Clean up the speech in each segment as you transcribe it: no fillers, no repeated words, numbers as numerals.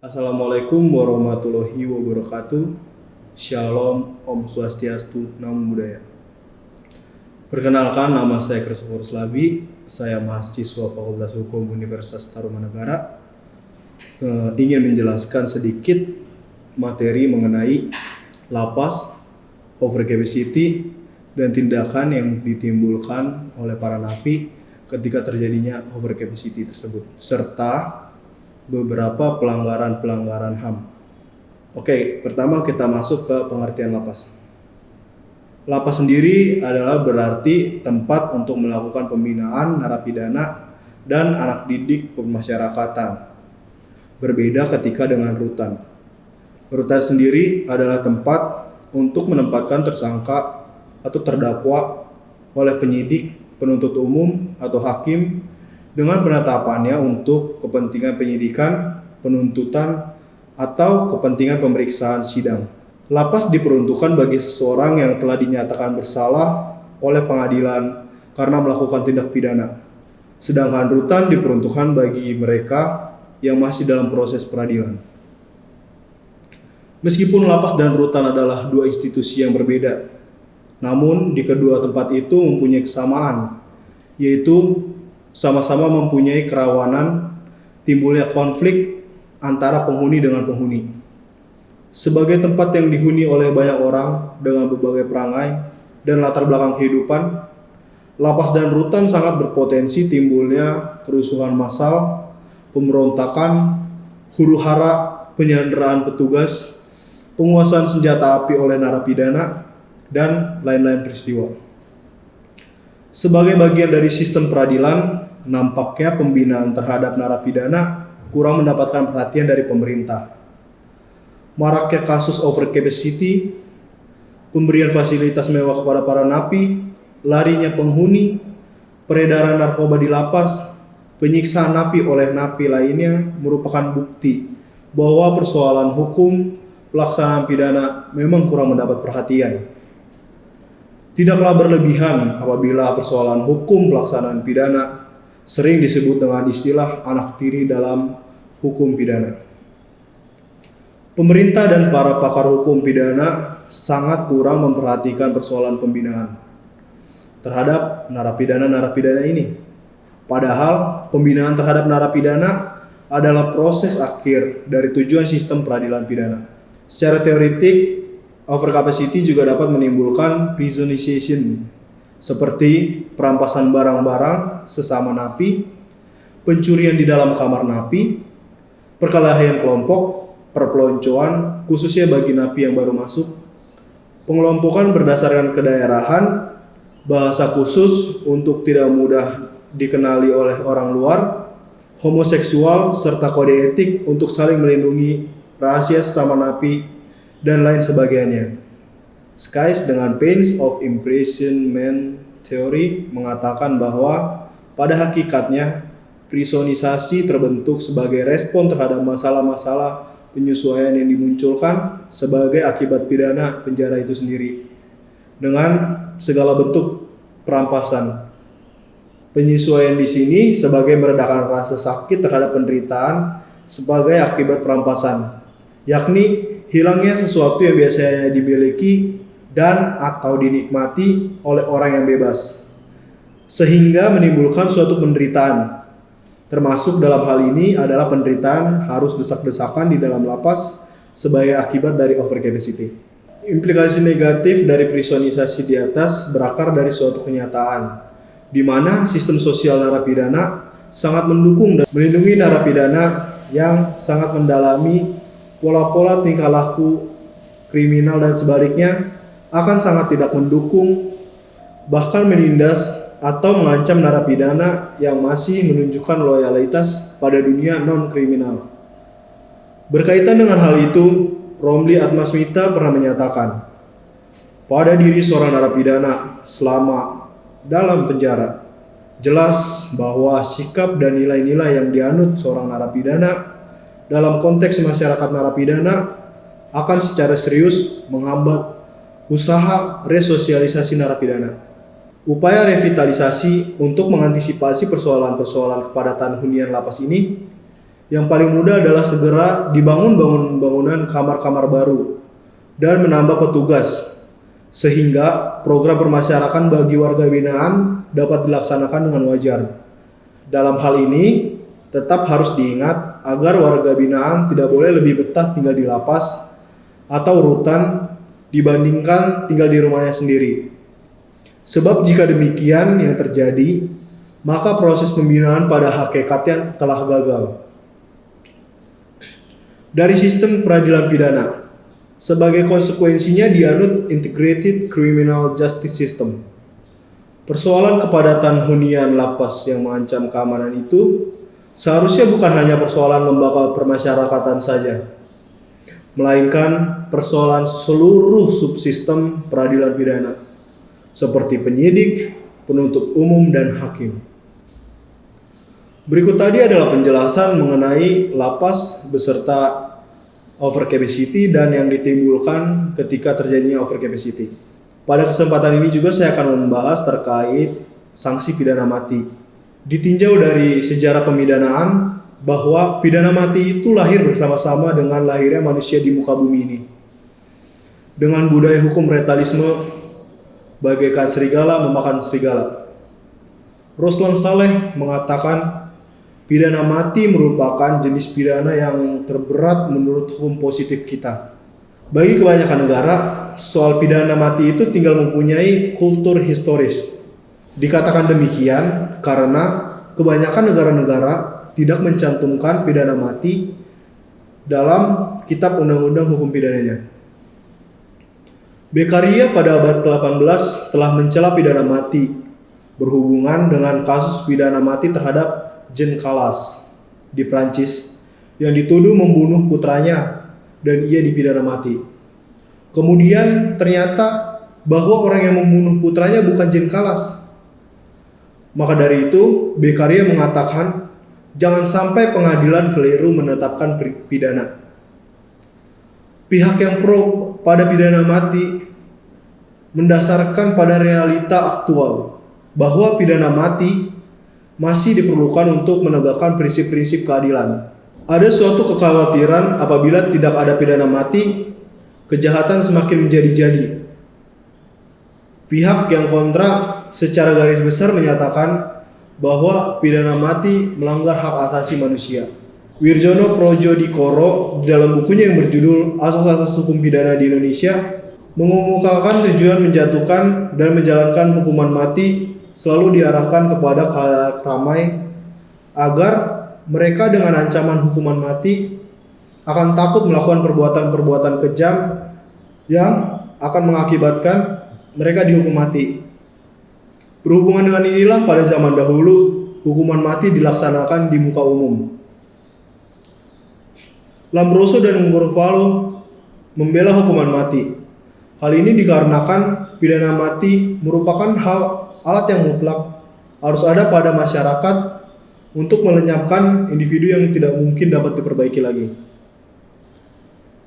Assalamualaikum warahmatullahi wabarakatuh. Shalom, Om Swastiastu, Namo Buddhaya. Perkenalkan, nama saya Christopher Slabi. Saya mahasiswa Fakultas Hukum Universitas Tarumanagara. Ingin menjelaskan sedikit materi mengenai lapas, overcapacity, dan tindakan yang ditimbulkan oleh para napi ketika terjadinya overcapacity tersebut, serta beberapa pelanggaran HAM. Oke, pertama kita masuk ke pengertian lapas. Lapas sendiri adalah berarti tempat untuk melakukan pembinaan narapidana dan anak didik pemasyarakatan. Berbeda ketika dengan rutan. Rutan sendiri adalah tempat untuk menempatkan tersangka atau terdakwa oleh penyidik, penuntut umum, atau hakim dengan penetapannya untuk kepentingan penyidikan, penuntutan, atau kepentingan pemeriksaan sidang. Lapas diperuntukkan bagi seseorang yang telah dinyatakan bersalah oleh pengadilan karena melakukan tindak pidana. Sedangkan rutan diperuntukkan bagi mereka yang masih dalam proses peradilan. Meskipun lapas dan rutan adalah dua institusi yang berbeda, namun di kedua tempat itu mempunyai kesamaan, yaitu sama-sama mempunyai kerawanan timbulnya konflik antara penghuni dengan penghuni. Sebagai tempat yang dihuni oleh banyak orang dengan berbagai perangai dan latar belakang kehidupan, lapas dan rutan sangat berpotensi timbulnya kerusuhan massal, pemberontakan, huru-hara, penyanderaan petugas, penguasaan senjata api oleh narapidana, dan lain-lain peristiwa. Sebagai bagian dari sistem peradilan, nampaknya pembinaan terhadap narapidana kurang mendapatkan perhatian dari pemerintah. Maraknya kasus overcapacity, pemberian fasilitas mewah kepada para napi, larinya penghuni, peredaran narkoba di lapas, penyiksaan napi oleh napi lainnya merupakan bukti bahwa persoalan hukum pelaksanaan pidana memang kurang mendapat perhatian. Tidaklah berlebihan apabila persoalan hukum pelaksanaan pidana sering disebut dengan istilah anak tiri dalam hukum pidana. Pemerintah dan para pakar hukum pidana sangat kurang memperhatikan persoalan pembinaan terhadap narapidana-narapidana ini. Padahal pembinaan terhadap narapidana adalah proses akhir dari tujuan sistem peradilan pidana. Secara teoretik, overcapacity juga dapat menimbulkan prisonization, seperti perampasan barang-barang sesama napi, pencurian di dalam kamar napi, perkelahian kelompok, perpeloncoan khususnya bagi napi yang baru masuk, pengelompokan berdasarkan kedaerahan, bahasa khusus untuk tidak mudah dikenali oleh orang luar, homoseksual, serta kode etik untuk saling melindungi rahasia sesama napi, dan lain sebagainya. Skies dengan pains of imprisonment theory mengatakan bahwa pada hakikatnya prisonisasi terbentuk sebagai respon terhadap masalah-masalah penyesuaian yang dimunculkan sebagai akibat pidana penjara itu sendiri dengan segala bentuk perampasan. Penyesuaian di sini sebagai meredakan rasa sakit terhadap penderitaan sebagai akibat perampasan, yakni hilangnya sesuatu yang biasanya dimiliki dan atau dinikmati oleh orang yang bebas, sehingga menimbulkan suatu penderitaan. Termasuk dalam hal ini adalah penderitaan harus desak-desakan di dalam lapas sebagai akibat dari overcapacity. Implikasi negatif dari prisonisasi di atas berakar dari suatu kenyataan, di mana sistem sosial narapidana sangat mendukung dan melindungi narapidana yang sangat mendalami pola-pola tingkah laku kriminal dan sebaliknya akan sangat tidak mendukung, bahkan menindas atau mengancam narapidana yang masih menunjukkan loyalitas pada dunia non-kriminal. Berkaitan dengan hal itu, Romli Atmasmita pernah menyatakan, pada diri seorang narapidana selama dalam penjara, jelas bahwa sikap dan nilai-nilai yang dianut seorang narapidana dalam konteks masyarakat narapidana akan secara serius menghambat usaha resosialisasi narapidana. Upaya revitalisasi untuk mengantisipasi persoalan-persoalan kepadatan hunian lapas ini Yang paling mudah adalah segera dibangun bangunan kamar-kamar baru dan menambah petugas sehingga program permasyarakatan bagi warga binaan dapat dilaksanakan dengan wajar. Dalam hal ini tetap harus diingat agar warga binaan tidak boleh lebih betah tinggal di lapas atau rutan dibandingkan tinggal di rumahnya sendiri. Sebab jika demikian yang terjadi, maka proses pembinaan pada hakikatnya telah gagal. Dari sistem peradilan pidana, sebagai konsekuensinya dianut Integrated Criminal Justice System. Persoalan kepadatan hunian lapas yang mengancam keamanan itu seharusnya bukan hanya persoalan lembaga permasyarakatan saja, melainkan persoalan seluruh subsistem peradilan pidana, seperti penyidik, penuntut umum, dan hakim. Berikut tadi adalah penjelasan mengenai lapas beserta overcapacity dan yang ditimbulkan ketika terjadinya overcapacity. Pada kesempatan ini juga saya akan membahas terkait sanksi pidana mati. Ditinjau dari sejarah pemidanaan bahwa pidana mati itu lahir bersama-sama dengan lahirnya manusia di muka bumi ini. Dengan budaya hukum retalisme bagaikan serigala memakan serigala. Roslan Saleh mengatakan pidana mati merupakan jenis pidana yang terberat menurut hukum positif kita. Bagi kebanyakan negara, soal pidana mati itu tinggal mempunyai kultur historis. Dikatakan demikian karena kebanyakan negara-negara tidak mencantumkan pidana mati dalam kitab undang-undang hukum pidananya. Beccaria pada abad ke-18 telah mencela pidana mati berhubungan dengan kasus pidana mati terhadap Jean Calas di Prancis yang dituduh membunuh putranya dan ia dipidana mati. Kemudian ternyata bahwa orang yang membunuh putranya bukan Jean Calas. Maka dari itu Beccaria mengatakan jangan sampai pengadilan keliru menetapkan pidana. Pihak yang pro pada pidana mati mendasarkan pada realita aktual bahwa pidana mati masih diperlukan untuk menegakkan prinsip-prinsip keadilan. Ada suatu kekhawatiran apabila tidak ada pidana mati, kejahatan semakin menjadi-jadi. Pihak yang kontra secara garis besar menyatakan bahwa pidana mati melanggar hak asasi manusia. Wirjono Projodikoro di dalam bukunya yang berjudul Asas-asas Hukum Pidana di Indonesia mengemukakan tujuan menjatuhkan dan menjalankan hukuman mati selalu diarahkan kepada khalayak ramai agar mereka dengan ancaman hukuman mati akan takut melakukan perbuatan-perbuatan kejam yang akan mengakibatkan mereka dihukum mati. Berhubungan dengan inilah pada zaman dahulu hukuman mati dilaksanakan di muka umum. Lombroso dan Ngurvalo membela hukuman mati. Hal ini dikarenakan pidana mati merupakan alat yang mutlak harus ada pada masyarakat untuk melenyapkan individu yang tidak mungkin dapat diperbaiki lagi.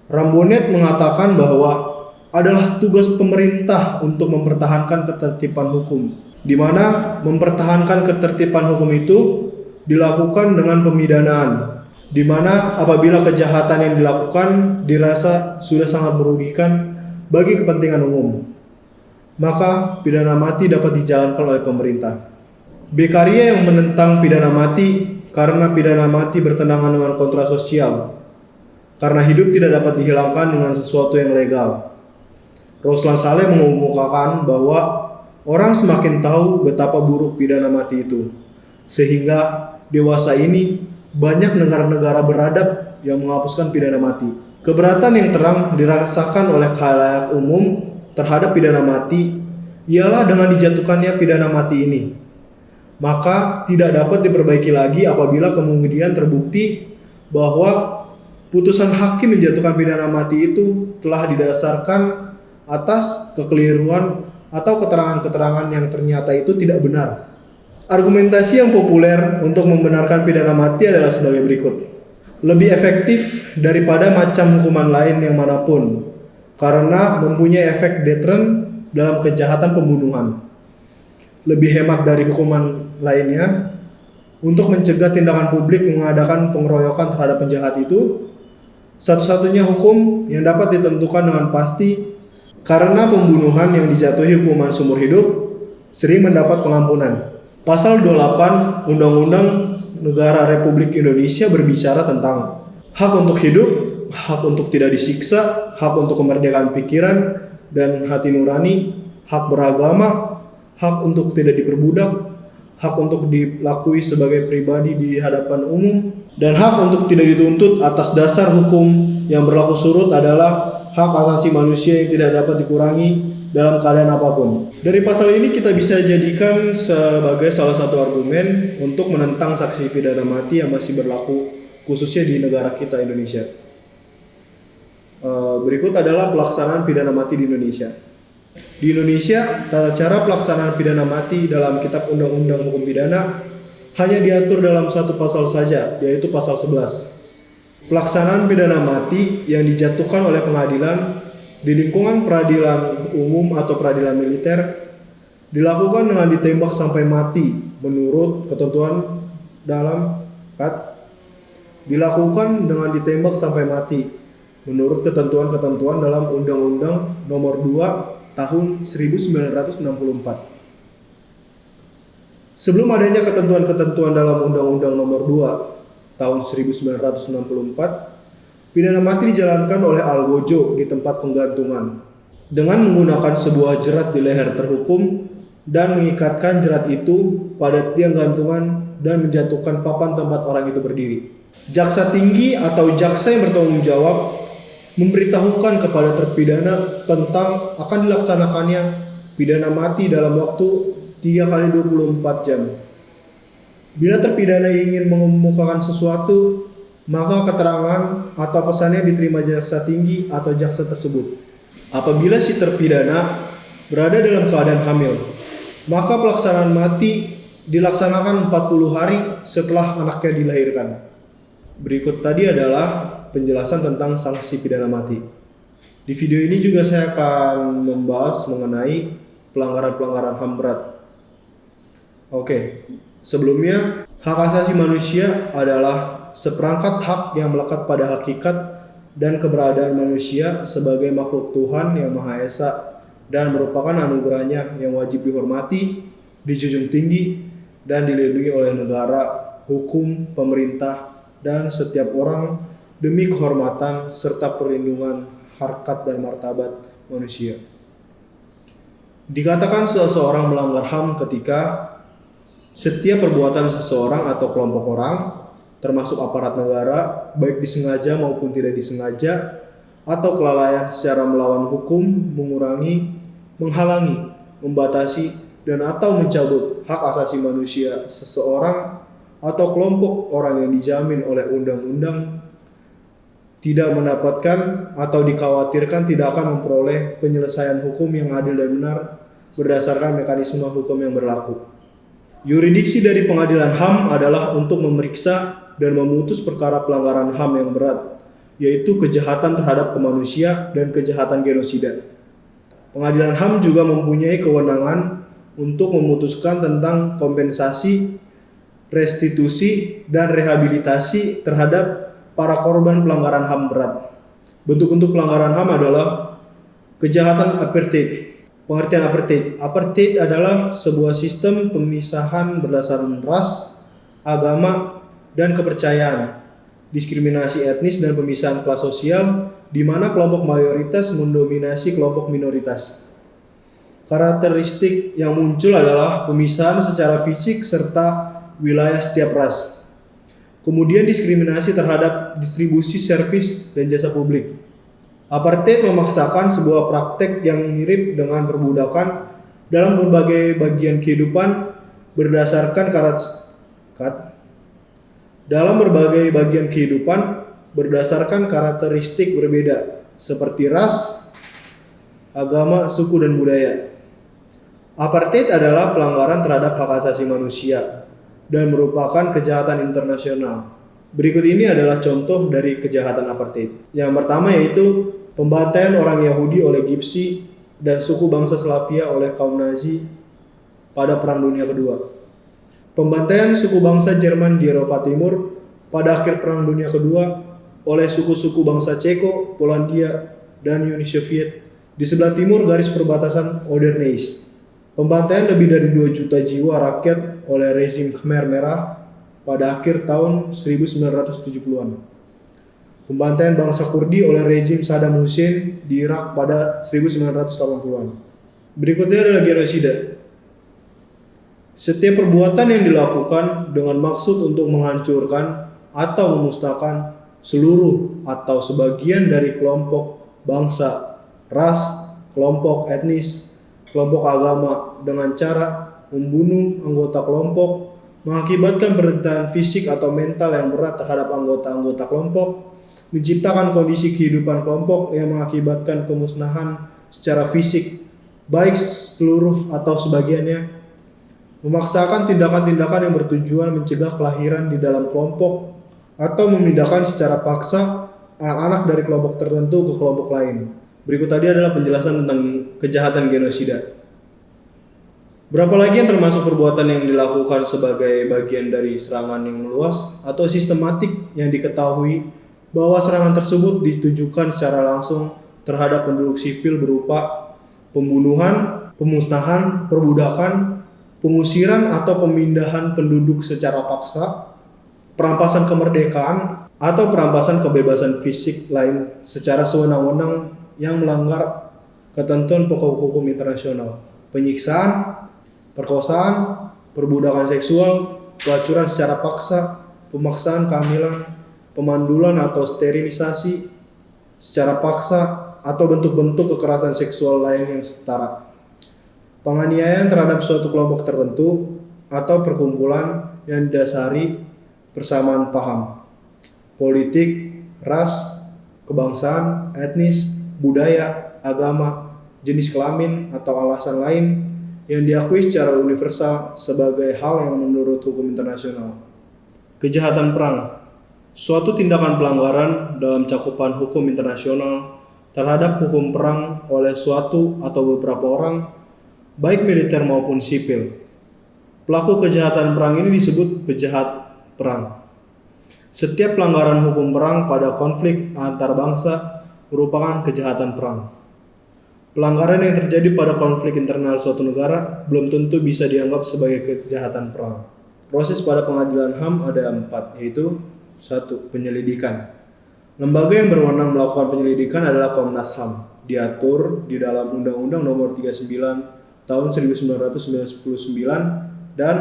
Rambonet mengatakan bahwa adalah tugas pemerintah untuk mempertahankan ketertiban hukum, di mana mempertahankan ketertiban hukum itu dilakukan dengan pemidanaan, di mana apabila kejahatan yang dilakukan dirasa sudah sangat merugikan bagi kepentingan umum, maka pidana mati dapat dijalankan oleh pemerintah. Beccaria yang menentang pidana mati karena pidana mati bertentangan dengan kontrak sosial, karena hidup tidak dapat dihilangkan dengan sesuatu yang legal. Roslan Saleh mengemukakan bahwa orang semakin tahu betapa buruk pidana mati itu, sehingga dewasa ini banyak negara-negara beradab yang menghapuskan pidana mati. Keberatan yang terang dirasakan oleh khalayak umum terhadap pidana mati ialah dengan dijatuhkannya pidana mati ini, maka tidak dapat diperbaiki lagi apabila kemudian terbukti bahwa putusan hakim menjatuhkan pidana mati itu telah didasarkan atas kekeliruan atau keterangan-keterangan yang ternyata itu tidak benar. Argumentasi yang populer untuk membenarkan pidana mati adalah sebagai berikut. Lebih efektif daripada macam hukuman lain yang manapun, karena mempunyai efek deteren dalam kejahatan pembunuhan. Lebih hemat dari hukuman lainnya, Untuk mencegah tindakan publik mengadakan pengeroyokan terhadap penjahat itu, satu-satunya hukum yang dapat ditentukan dengan pasti karena pembunuhan yang dijatuhi hukuman seumur hidup sering mendapat pengampunan. Pasal 28 Undang-Undang Negara Republik Indonesia berbicara tentang hak untuk hidup, hak untuk tidak disiksa, hak untuk kemerdekaan pikiran dan hati nurani, hak beragama, hak untuk tidak diperbudak, hak untuk dilakui sebagai pribadi di hadapan umum, dan hak untuk tidak dituntut atas dasar hukum yang berlaku surut adalah hak asasi manusia yang tidak dapat dikurangi dalam keadaan apapun. Dari pasal ini kita bisa jadikan sebagai salah satu argumen untuk menentang sanksi pidana mati yang masih berlaku khususnya di negara kita Indonesia. Berikut adalah pelaksanaan pidana mati di Indonesia. Di Indonesia, tata cara pelaksanaan pidana mati dalam Kitab Undang-Undang Hukum Pidana hanya diatur dalam satu pasal saja, yaitu pasal 11. Pelaksanaan pidana mati yang dijatuhkan oleh pengadilan di lingkungan peradilan umum atau peradilan militer dilakukan dengan ditembak sampai mati menurut ketentuan dalam dilakukan dengan ditembak sampai mati menurut ketentuan-ketentuan dalam Undang-Undang Nomor 2 Tahun 1964. Sebelum adanya ketentuan-ketentuan dalam Undang-Undang Nomor 2 Tahun 1964, pidana mati dijalankan oleh algojo di tempat penggantungan dengan menggunakan sebuah jerat di leher terhukum dan mengikatkan jerat itu pada tiang gantungan dan menjatuhkan papan tempat orang itu berdiri. Jaksa tinggi atau jaksa yang bertanggung jawab memberitahukan kepada terpidana tentang akan dilaksanakannya pidana mati dalam waktu 3 kali 24 jam. Bila terpidana ingin mengemukakan sesuatu, maka keterangan atau pesannya diterima jaksa tinggi atau jaksa tersebut. Apabila si terpidana berada dalam keadaan hamil, maka pelaksanaan mati dilaksanakan 40 hari setelah anaknya dilahirkan. Berikut tadi adalah penjelasan tentang sanksi pidana mati. Di video ini juga saya akan membahas mengenai pelanggaran-pelanggaran HAM berat. Oke, sebelumnya hak asasi manusia adalah seperangkat hak yang melekat pada hakikat dan keberadaan manusia sebagai makhluk Tuhan yang Maha Esa dan merupakan anugerahnya yang wajib dihormati, dijunjung tinggi, dan dilindungi oleh negara, hukum, pemerintah, dan setiap orang demi kehormatan serta perlindungan harkat dan martabat manusia. Dikatakan seseorang melanggar HAM ketika setiap perbuatan seseorang atau kelompok orang, termasuk aparat negara, baik disengaja maupun tidak disengaja, atau kelalaian secara melawan hukum, mengurangi, menghalangi, membatasi, dan atau mencabut hak asasi manusia seseorang atau kelompok orang yang dijamin oleh undang-undang tidak mendapatkan atau dikhawatirkan tidak akan memperoleh penyelesaian hukum yang adil dan benar berdasarkan mekanisme hukum yang berlaku. Yurisdiksi dari pengadilan HAM adalah untuk memeriksa dan memutus perkara pelanggaran HAM yang berat, yaitu kejahatan terhadap kemanusia dan kejahatan genosida. Pengadilan HAM juga mempunyai kewenangan untuk memutuskan tentang kompensasi, restitusi, dan rehabilitasi terhadap para korban pelanggaran HAM berat. Bentuk-bentuk pelanggaran HAM adalah kejahatan apartheid. Pengertian apartheid. Apartheid adalah sebuah sistem pemisahan berdasarkan ras, agama, dan kepercayaan, diskriminasi etnis dan pemisahan kelas sosial, di mana kelompok mayoritas mendominasi kelompok minoritas. Karakteristik yang muncul adalah pemisahan secara fisik serta wilayah setiap ras. Kemudian diskriminasi terhadap distribusi servis dan jasa publik. Apartheid memaksakan sebuah praktek yang mirip dengan perbudakan dalam berbagai bagian kehidupan berdasarkan karakteristik berbeda seperti ras, agama, suku, dan budaya. Apartheid adalah pelanggaran terhadap hak asasi manusia dan merupakan kejahatan internasional. Berikut ini adalah contoh dari kejahatan apartheid. Yang pertama yaitu pembantaian orang Yahudi oleh Gipsi dan suku bangsa Slavia oleh kaum Nazi pada Perang Dunia Kedua. Pembantaian suku bangsa Jerman di Eropa Timur pada akhir Perang Dunia Kedua oleh suku-suku bangsa Ceko, Polandia, dan Uni Soviet di sebelah timur garis perbatasan Oder-Neisse. Pembantaian lebih dari 2 juta jiwa rakyat oleh rezim Khmer Merah pada akhir tahun 1970-an. Pembantaian bangsa Kurdi oleh rezim Saddam Hussein di Irak pada 1980-an. Berikutnya adalah genosida. Setiap perbuatan yang dilakukan dengan maksud untuk menghancurkan atau memusnahkan seluruh atau sebagian dari kelompok bangsa, ras, kelompok etnis, kelompok agama dengan cara membunuh anggota kelompok, mengakibatkan penderitaan fisik atau mental yang berat terhadap anggota-anggota kelompok, menciptakan kondisi kehidupan kelompok yang mengakibatkan pemusnahan secara fisik, baik seluruh atau sebagiannya, memaksakan tindakan-tindakan yang bertujuan mencegah kelahiran di dalam kelompok atau memindahkan secara paksa anak-anak dari kelompok tertentu ke kelompok lain. Berikut tadi adalah penjelasan tentang kejahatan genosida. Berapa lagi yang termasuk perbuatan yang dilakukan sebagai bagian dari serangan yang meluas atau sistematik yang diketahui bahwa serangan tersebut ditujukan secara langsung terhadap penduduk sipil berupa pembunuhan, pemusnahan, perbudakan, pengusiran atau pemindahan penduduk secara paksa, perampasan kemerdekaan, atau perampasan kebebasan fisik lain secara sewenang-wenang yang melanggar ketentuan pokok hukum internasional, penyiksaan, perkosaan, perbudakan seksual, pelacuran secara paksa, pemaksaan kehamilan, pemandulan atau sterilisasi secara paksa, atau bentuk-bentuk kekerasan seksual lain yang setara. Penganiayaan terhadap suatu kelompok tertentu atau perkumpulan yang didasari persamaan paham, politik, ras, kebangsaan, etnis, budaya, agama, jenis kelamin, atau alasan lain yang diakui secara universal sebagai hal yang menurut hukum internasional. Kejahatan perang, suatu tindakan pelanggaran dalam cakupan hukum internasional terhadap hukum perang oleh suatu atau beberapa orang, baik militer maupun sipil. Pelaku kejahatan perang ini disebut pejahat perang. Setiap pelanggaran hukum perang pada konflik antar bangsa merupakan kejahatan perang. Pelanggaran yang terjadi pada konflik internal suatu negara belum tentu bisa dianggap sebagai kejahatan perang. Proses pada pengadilan HAM ada 4, yaitu 1. Penyelidikan. Lembaga yang berwenang melakukan penyelidikan adalah Komnas HAM. Diatur di dalam Undang-Undang Nomor 39 Tahun 1999 dan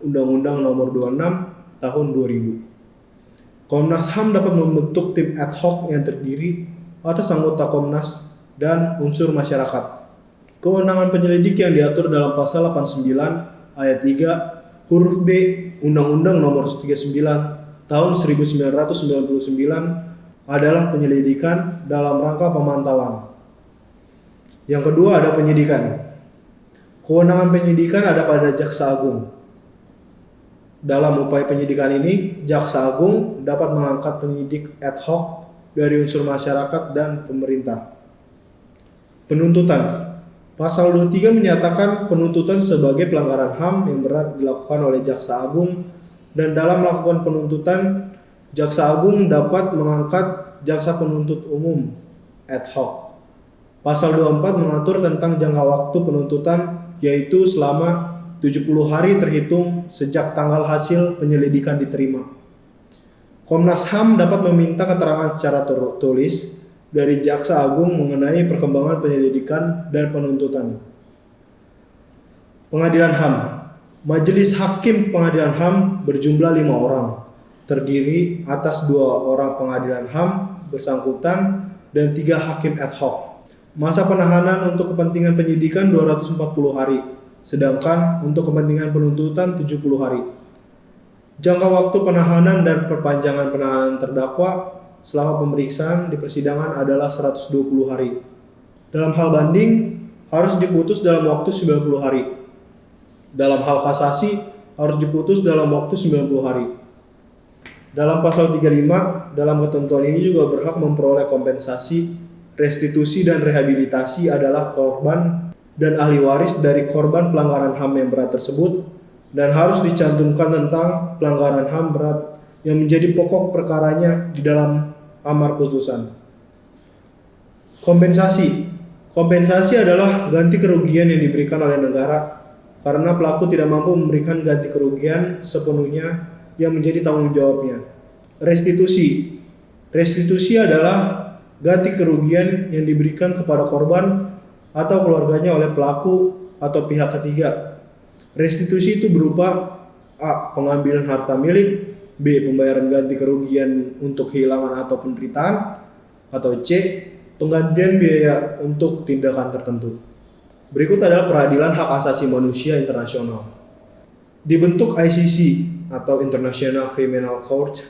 Undang-Undang Nomor 26 Tahun 2000. Komnas HAM dapat membentuk tim ad hoc yang terdiri atas anggota Komnas dan unsur masyarakat. Kewenangan penyelidik yang diatur dalam Pasal 89 Ayat 3 huruf B Undang-Undang Nomor 39 Tahun 1999 adalah penyelidikan dalam rangka pemantauan. Yang kedua ada penyidikan. Kewenangan penyidikan ada pada Jaksa Agung. Dalam upaya penyidikan ini, Jaksa Agung dapat mengangkat penyidik ad hoc dari unsur masyarakat dan pemerintah. Penuntutan. Pasal 23 menyatakan penuntutan sebagai pelanggaran HAM yang berat dilakukan oleh Jaksa Agung, dan dalam melakukan penuntutan, Jaksa Agung dapat mengangkat Jaksa Penuntut Umum ad hoc. Pasal 24 mengatur tentang jangka waktu penuntutan, yaitu selama 70 hari terhitung sejak tanggal hasil penyelidikan diterima. Komnas HAM dapat meminta keterangan secara tertulis dari Jaksa Agung mengenai perkembangan penyelidikan dan penuntutan. Pengadilan HAM. Majelis Hakim Pengadilan HAM berjumlah 5 orang, terdiri atas 2 orang pengadilan HAM bersangkutan dan 3 hakim ad hoc. Masa penahanan untuk kepentingan penyidikan 240 hari, sedangkan untuk kepentingan penuntutan 70 hari. Jangka waktu penahanan dan perpanjangan penahanan terdakwa selama pemeriksaan di persidangan adalah 120 hari. Dalam hal banding, harus diputus dalam waktu 90 hari. Dalam hal kasasi, harus diputus dalam waktu 90 hari. Dalam pasal 35, dalam ketentuan ini juga berhak memperoleh kompensasi, restitusi dan rehabilitasi adalah korban dan ahli waris dari korban pelanggaran HAM yang berat tersebut dan harus dicantumkan tentang pelanggaran HAM berat yang menjadi pokok perkaranya di dalam amar putusan. Kompensasi. Kompensasi adalah ganti kerugian yang diberikan oleh negara karena pelaku tidak mampu memberikan ganti kerugian sepenuhnya yang menjadi tanggung jawabnya. Restitusi. Restitusi adalah ganti kerugian yang diberikan kepada korban atau keluarganya oleh pelaku atau pihak ketiga. Restitusi itu berupa A. Pengambilan harta milik, B. Pembayaran ganti kerugian untuk kehilangan atau penderitaan, atau C. Penggantian biaya untuk tindakan tertentu. Berikut adalah peradilan hak asasi manusia internasional. Dibentuk ICC atau International Criminal Court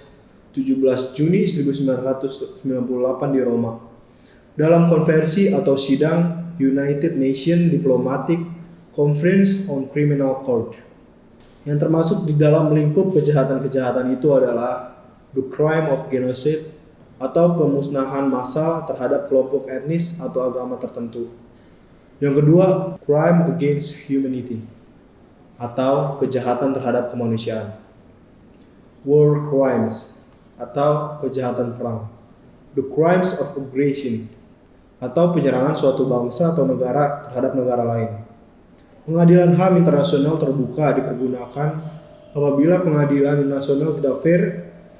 17 Juni 1998 di Roma dalam konversi atau sidang United Nations Diplomatic Conference on Criminal Court. Yang termasuk di dalam lingkup kejahatan-kejahatan itu adalah the crime of genocide atau pemusnahan massal terhadap kelompok etnis atau agama tertentu. Yang kedua, crime against humanity atau kejahatan terhadap kemanusiaan. War crimes atau kejahatan perang. The crimes of aggression atau penyerangan suatu bangsa atau negara terhadap negara lain. Pengadilan HAM internasional terbuka dipergunakan apabila pengadilan internasional tidak fair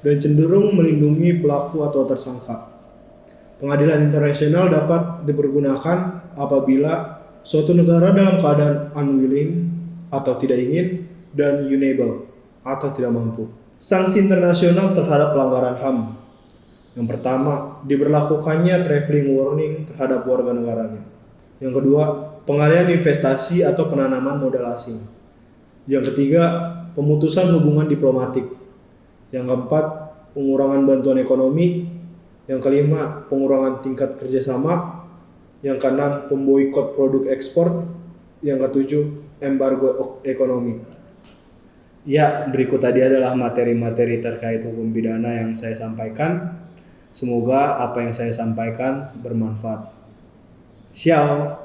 dan cenderung melindungi pelaku atau tersangka. Pengadilan internasional dapat dipergunakan apabila suatu negara dalam keadaan unwilling atau tidak ingin dan unable atau tidak mampu. Sanksi internasional terhadap pelanggaran HAM. Yang pertama, diberlakukannya traveling warning terhadap warga negaranya. Yang kedua, pengalihan investasi atau penanaman modal asing. Yang ketiga, pemutusan hubungan diplomatik. Yang keempat, pengurangan bantuan ekonomi. Yang kelima, pengurangan tingkat kerjasama. Yang keenam, pemboikot produk ekspor. Yang ketujuh, embargo ekonomi. Ya, berikut tadi adalah materi-materi terkait hukum pidana yang saya sampaikan. Semoga apa yang saya sampaikan bermanfaat. Ciao.